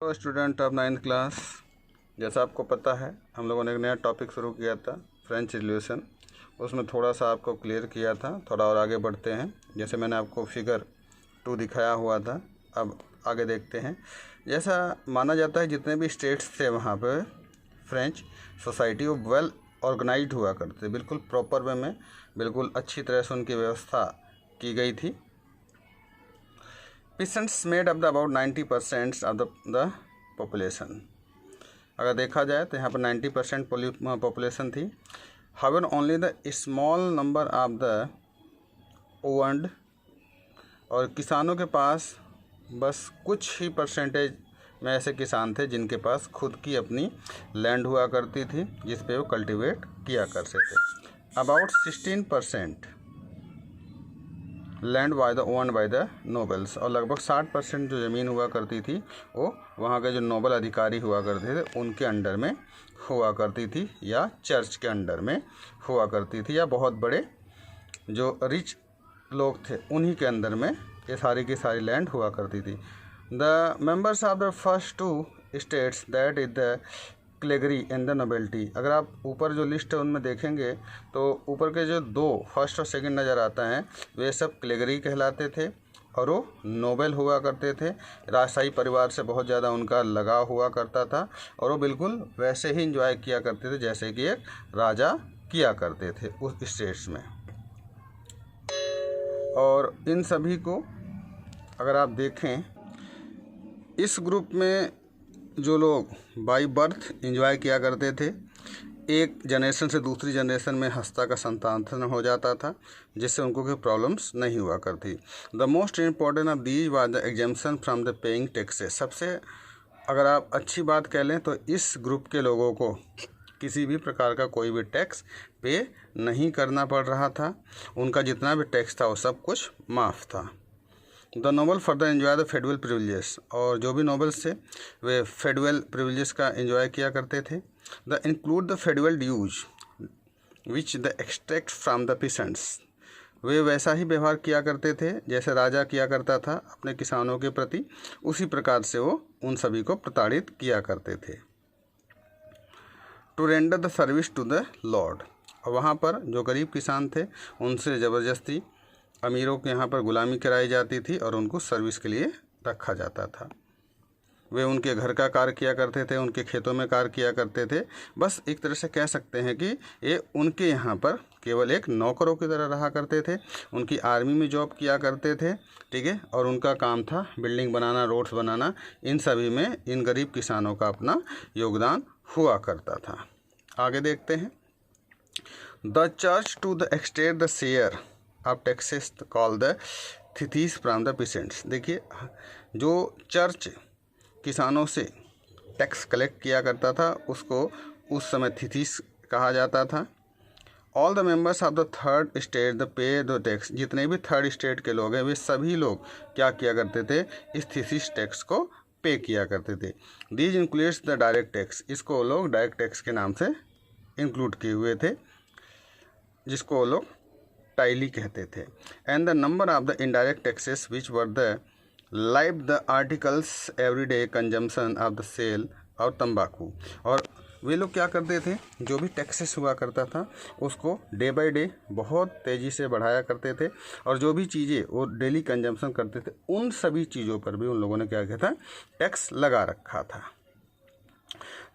तो student of 9th class, जैसा आपको पता है हम लोगों ने एक नया टॉपिक शुरू किया था फ्रेंच रिवॉल्यूशन। उसमें थोड़ा सा आपको क्लियर किया था। थोड़ा और आगे बढ़ते हैं। जैसे मैंने आपको फिगर 2 दिखाया हुआ था, अब आगे देखते हैं। जैसा माना जाता है जितने भी स्टेट्स थे वहाँ पे फ्रेंच सोसाइटी वो वेल ऑर्गेनाइज्ड हुआ करते, बिल्कुल प्रॉपर वे में, बिल्कुल अच्छी तरह से उनकी व्यवस्था की गई थी। Peasants made up the about 90% of the population। अगर देखा जाए तो यहाँ पर 90% पॉपुलेशन थी। However, only the small number of the owned, और किसानों के पास बस कुछ ही परसेंटेज में ऐसे किसान थे जिनके पास खुद की अपनी लैंड हुआ करती थी जिस पे वो कल्टीवेट किया करते थे। About 16% land by the owned by the nobles, और लगभग 60% जो ज़मीन हुआ करती थी वो वहाँ के जो नोबल अधिकारी हुआ करते थे उनके अंडर में हुआ करती थी, या चर्च के अंडर में हुआ करती थी, या बहुत बड़े जो रिच लोग थे उन्हीं के अंदर में ये सारी की सारी लैंड हुआ करती थी। The members of the first 2 states that is the clergy and the nobility. अगर आप ऊपर जो लिस्ट है उनमें देखेंगे तो ऊपर के जो 2 फर्स्ट और सेकंड नज़र आता है वे सब क्लेगरी कहलाते थे और वो नोबेल हुआ करते थे। राजशाही परिवार से बहुत ज़्यादा उनका लगाव हुआ करता था और वो बिल्कुल वैसे ही इंजॉय किया करते थे जैसे कि एक राजा किया करते थे उस स्टेट्स में। और इन सभी को अगर आप देखें, इस ग्रुप में जो लोग बाई बर्थ एंजॉय किया करते थे, एक जनरेशन से दूसरी जनरेशन में हस्ता का संतान हो जाता था जिससे उनको कोई प्रॉब्लम्स नहीं हुआ करती। The most important of these was the exemption from the paying taxes. सबसे अगर आप अच्छी बात कह लें तो इस ग्रुप के लोगों को किसी भी प्रकार का कोई भी टैक्स पे नहीं करना पड़ रहा था। उनका जितना भी टैक्स था वो सब कुछ माफ़ था। The noble further enjoy the federal privileges, और जो भी नोबल्स थे वे फेडरल प्रिविलेजेस का एंजॉय किया करते थे। The include the federal dues which the extract from the peasants. वे वैसा ही व्यवहार किया करते थे जैसे राजा किया करता था अपने किसानों के प्रति, उसी प्रकार से वो उन सभी को प्रताड़ित किया करते थे। To render the service to the lord, और वहाँ पर जो गरीब किसान थे उनसे ज़बरदस्ती अमीरों के यहाँ पर गुलामी कराई जाती थी और उनको सर्विस के लिए रखा जाता था। वे उनके घर का कार्य किया करते थे, उनके खेतों में कार्य किया करते थे। बस एक तरह से कह सकते हैं कि ये उनके यहाँ पर केवल एक नौकरों की तरह रहा करते थे। उनकी आर्मी में जॉब किया करते थे, ठीक है, और उनका काम था बिल्डिंग बनाना, रोड्स बनाना। इन सभी में इन गरीब किसानों का अपना योगदान हुआ करता था। आगे देखते हैं। The church to the extent the share of taxes call the tithes from the peasants. देखिए, जो चर्च किसानों से टैक्स कलेक्ट किया करता था उसको उस समय थिथीस कहा जाता था। All the members of the third state the pay the tax. जितने भी थर्ड स्टेट के लोग हैं वे सभी लोग क्या किया करते थे, इस थिथीस टैक्स को पे किया करते थे। These includes the direct tax, इसको लोग डायरेक्ट टैक्स के नाम से इंक्लूड किए हुए थे जिसको वो लोग टाइली कहते थे। And the number of the indirect taxes which were the live the articles everyday consumption of the sale और तंबाकू। और वे लोग क्या करते थे, जो भी टैक्सेस हुआ करता था उसको डे बाय डे बहुत तेज़ी से बढ़ाया करते थे, और जो भी चीज़ें वो डेली कंजम्पशन करते थे उन सभी चीज़ों पर भी उन लोगों ने क्या किया था, टैक्स लगा रखा था।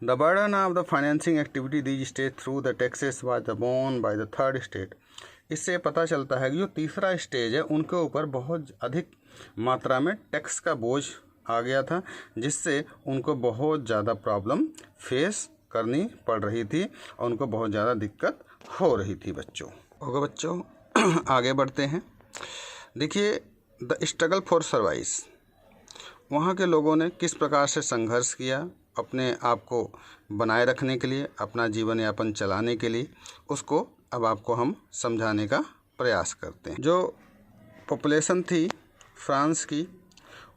The burden of the financing activity these state through the taxes was the borne by the third state. इससे पता चलता है कि जो तीसरा स्टेज है उनके ऊपर बहुत अधिक मात्रा में टैक्स का बोझ आ गया था जिससे उनको बहुत ज़्यादा प्रॉब्लम फेस करनी पड़ रही थी और उनको बहुत ज़्यादा दिक्कत हो रही थी। बच्चों आगे बढ़ते हैं। देखिए, द स्ट्रगल फॉर सर्वाइव, वहाँ के लोगों ने किस प्रकार से संघर्ष किया अपने आप को बनाए रखने के लिए, अपना जीवन यापन चलाने के लिए, उसको अब आपको हम समझाने का प्रयास करते हैं। जो पॉपुलेशन थी फ्रांस की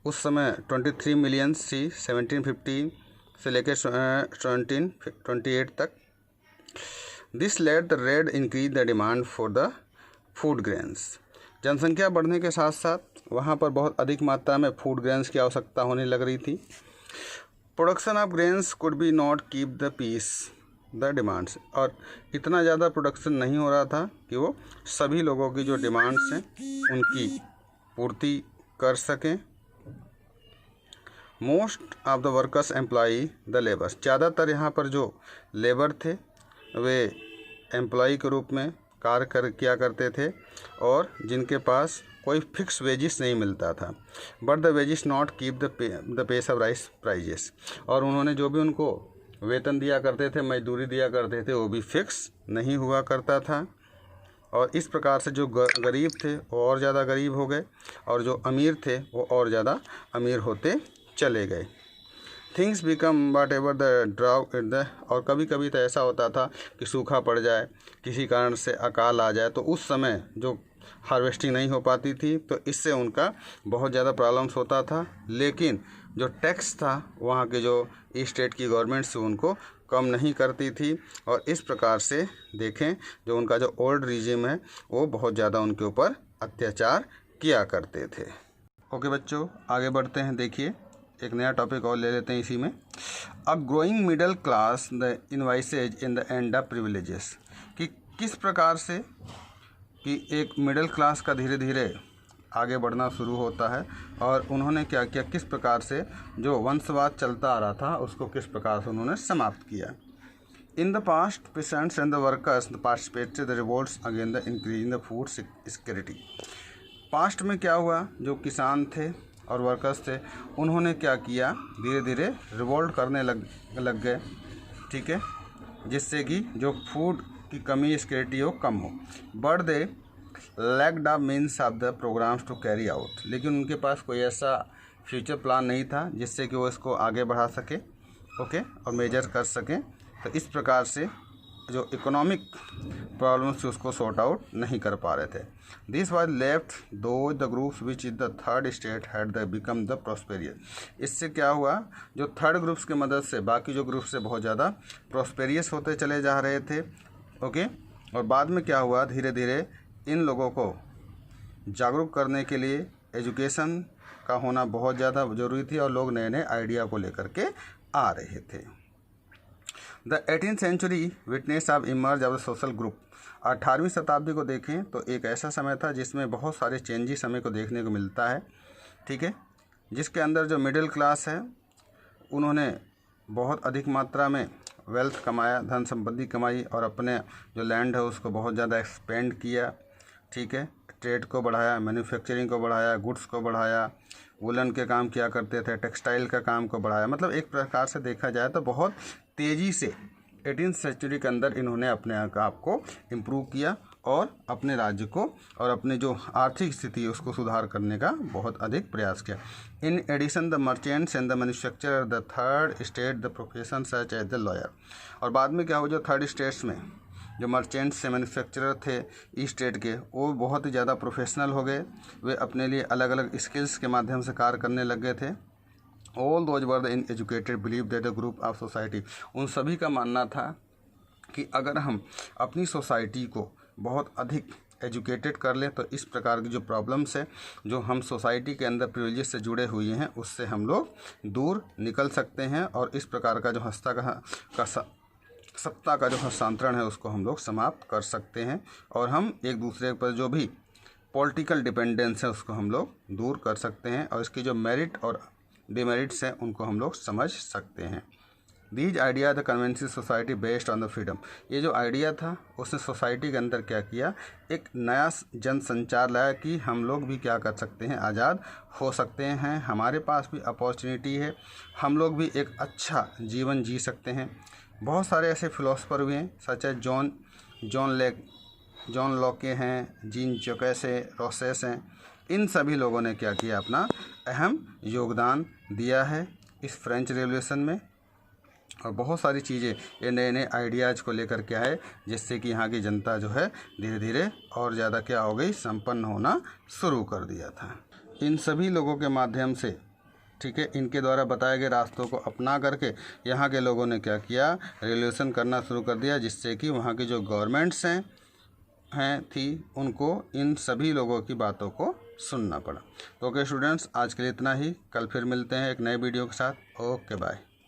उस समय 23 मिलियन थी 1750 से लेकर 1728 तक। This led the red increase the demand for the food grains. जनसंख्या बढ़ने के साथ साथ वहाँ पर बहुत अधिक मात्रा में फूड ग्रेन्स की आवश्यकता होने लग रही थी। Production of grains could be not keep the peace the demands, और इतना ज़्यादा प्रोडक्शन नहीं हो रहा था कि वो सभी लोगों की जो डिमांड्स हैं उनकी पूर्ति कर सकें। Most of the workers employee the labours, ज़्यादातर यहाँ पर जो लेबर थे वे एम्प्लॉई के रूप में कार्य किया करते थे और जिनके पास कोई फिक्स वेजिस नहीं मिलता था। But the wages not keep the pace of rise prices, और उन्होंने जो भी उनको वेतन दिया करते थे, मजदूरी दिया करते थे, वो भी फिक्स नहीं हुआ करता था। और इस प्रकार से जो गरीब थे वो और ज़्यादा गरीब हो गए और जो अमीर थे वो और ज़्यादा अमीर होते चले गए। Things become whatever the drought the, और कभी कभी तो ऐसा होता था कि सूखा पड़ जाए, किसी कारण से अकाल आ जाए, तो उस समय जो हार्वेस्टिंग नहीं हो पाती थी तो इससे उनका बहुत ज़्यादा प्रॉब्लम्स होता था। लेकिन जो टैक्स था वहाँ के जो स्टेट की गवर्नमेंट्स उनको कम नहीं करती थी, और इस प्रकार से देखें जो उनका जो ओल्ड रिजिम है वो बहुत ज़्यादा उनके ऊपर अत्याचार किया करते थे। ओके बच्चों, आगे बढ़ते हैं। देखिए एक नया टॉपिक और ले लेते हैं इसी में। A growing middle class the envisages in the end of privileges, कि किस प्रकार से कि एक मिडिल क्लास का धीरे धीरे आगे बढ़ना शुरू होता है, और उन्होंने क्या किया, किस प्रकार से जो वंशवाद चलता आ रहा था उसको किस प्रकार से उन्होंने समाप्त किया। In the past patients and the workers participated the revolts against the increasing the food security. Past में क्या हुआ, जो किसान थे और वर्कर्स थे उन्होंने क्या किया, धीरे धीरे रिवोल्ट करने लग गए, ठीक है, जिससे कि जो फूड की कमी सिक्योरिटी हो कम हो। But they lacked the means of the programmes to carry out, लेकिन उनके पास कोई ऐसा फ्यूचर प्लान नहीं था जिससे कि वो इसको आगे बढ़ा सके, ओके, और मेजर कर सकें। तो इस प्रकार से जो इकोनॉमिक प्रॉब्लम्स थी उसको सॉर्ट आउट नहीं कर पा रहे थे। दिस वाज लेफ्ट दो the groups which is the third state had the become the prosperous. इससे क्या हुआ, जो थर्ड ग्रुप्स की मदद से बाकी जो ग्रुप्स से बहुत ज़्यादा प्रॉस्पेरियस होते चले जा रहे थे, ओके। और बाद में क्या हुआ, धीरे धीरे इन लोगों को जागरूक करने के लिए एजुकेशन का होना बहुत ज़्यादा ज़रूरी थी और लोग नए नए आइडिया को लेकर के आ रहे थे। The 18th century witness of emerge of the social group. 18वीं शताब्दी को देखें तो एक ऐसा समय था जिसमें बहुत सारे चेंजेस हमें को देखने को मिलता है, ठीक है, जिसके अंदर जो मिडिल क्लास है उन्होंने बहुत अधिक मात्रा में वेल्थ कमाया, धन संपत्ति कमाई, और अपने जो लैंड है उसको बहुत ज़्यादा एक्सपेंड किया, ठीक है, ट्रेड को बढ़ाया, मैन्युफैक्चरिंग को बढ़ाया, गुड्स को बढ़ाया, वुलन के काम किया करते थे, टेक्सटाइल का काम को बढ़ाया। मतलब एक प्रकार से देखा जाए तो बहुत तेज़ी से 18th सेंचुरी के अंदर इन्होंने अपने आप को इम्प्रूव किया और अपने राज्य को और अपने जो आर्थिक स्थिति है उसको सुधार करने का बहुत अधिक प्रयास किया। In addition the merchants and the manufacturer the third state the profession such as the lawyer. और बाद में क्या हुआ, जो थर्ड स्टेट्स में जो मर्चेंट्स से मैन्युफैक्चरर थे ईस्ट स्टेट के, वो बहुत ही ज़्यादा प्रोफेशनल हो गए, वे अपने लिए अलग अलग स्किल्स के माध्यम से कार्य करने लग गए थे। All those were the in educated believe that the group of society, उन सभी का मानना था कि अगर हम अपनी सोसाइटी को बहुत अधिक एजुकेटेड कर लें तो इस प्रकार की जो प्रॉब्लम्स है जो हम सोसाइटी के अंदर प्रिविलेज से जुड़े हुए हैं उससे हम लोग दूर निकल सकते हैं, और इस प्रकार का जो सत्ता का जो हस्तांतरण है उसको हम लोग समाप्त कर सकते हैं, और हम एक दूसरे पर जो भी पॉलिटिकल डिपेंडेंस है उसको हम लोग दूर कर सकते हैं, और इसकी जो मेरिट और डिमेरिट्स हैं उनको हम लोग समझ सकते हैं। These idea the conceived society based on the freedom, ये जो आइडिया था उसने सोसाइटी के अंदर क्या किया, एक नया जनसंचार लाया कि हम लोग भी क्या कर सकते हैं, आज़ाद हो सकते हैं, हमारे पास भी अपॉर्चुनिटी है, हम लोग भी एक अच्छा जीवन जी सकते हैं। बहुत सारे ऐसे फिलोसफर हुए हैं सच एज जॉन लॉके हैं, जीन जैक्स रोसेस हैं, इन सभी लोगों ने क्या किया, अपना अहम योगदान दिया है इस फ्रेंच रेवोल्यूशन में, और बहुत सारी चीज़ें ये नए नए आइडियाज़ को लेकर क्या है जिससे कि यहाँ की जनता जो है धीरे धीरे और ज़्यादा क्या हो गई, संपन्न होना शुरू कर दिया था। इन सभी लोगों के माध्यम से, ठीक है, इनके द्वारा बताए गए रास्तों को अपना करके यहाँ के लोगों ने क्या किया, रेवोल्यूशन करना शुरू कर दिया, जिससे कि वहाँ की जो गवर्नमेंट्स थी उनको इन सभी लोगों की बातों को सुनना पड़ा। तो ओके स्टूडेंट्स, आज के लिए इतना ही, कल फिर मिलते हैं एक नए वीडियो के साथ। Okay bye.